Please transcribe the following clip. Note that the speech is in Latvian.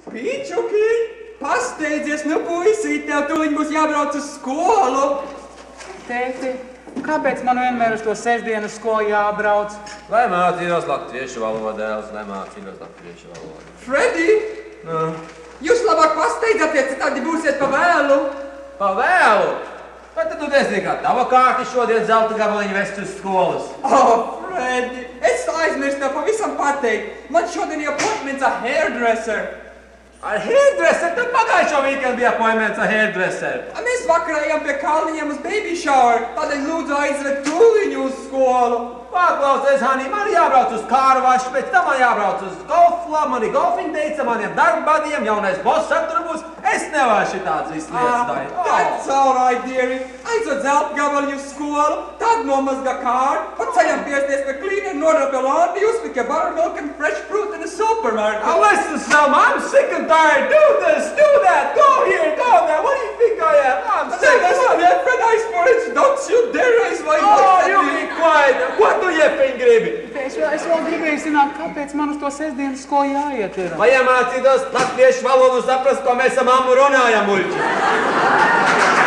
Pīčuki, pasteidzies, nu puisīt, tev tūliņ būs jābrauc uz skolu. Tēti, kāpēc man vienmēr uz to sestdienu skolu jābrauc? Lai mācījos latviešu valodu, Elsa, lai mācījos latviešu valodu. Fredi, jūs labāk pasteidzieties, citādi būsiet pa vēlu. Pa vēlu? Vai tad tu nezini, kā tava kārti šodien zelta gabaliņu vest uz skolas? Fredi, es aizmirstu tev pavisam pateikt. Man šodien ir appointments ar hairdresser. Ar hairdresser? Tad pagājušo weekend bija appointments ar hairdresser. Mēs vakarā ejam pie Kalniņiem uz baby shower, tādēļ lūdzu aizved tūliņu uz skolu. Paklausies, Hani, man jābrauc uz kārvašu, pēc tam man jābrauc uz golfla, mani golfiņi teica, maniem darbadiem, jaunais boss tur būs. Es nevaru šitāds viss lietas darīt. That's all right, dearie. Aizved zelta gabaliņu uz skolu, tad nomazgā kāru, pa ceļam piesties pie cleaner, nodara pie laundry, uzpik pie buttermilk and fresh fruit in the supermarket. Oh, listen, Selma, I'm sick and tired. Do this, do that, go here, go there. What do you think I am? I'm sick. That's not it, Fred, I swear it. Don't you dare raise my voice. Oh, you be quiet. Ko tu iepiņ gribi? Es vēl gribēju zināt, kāpēc man uz to sestdienu skolu jāiet ir. Vai iemācītos latviešu valodu saprast, ko mēs ar mammu runājam, muļķi?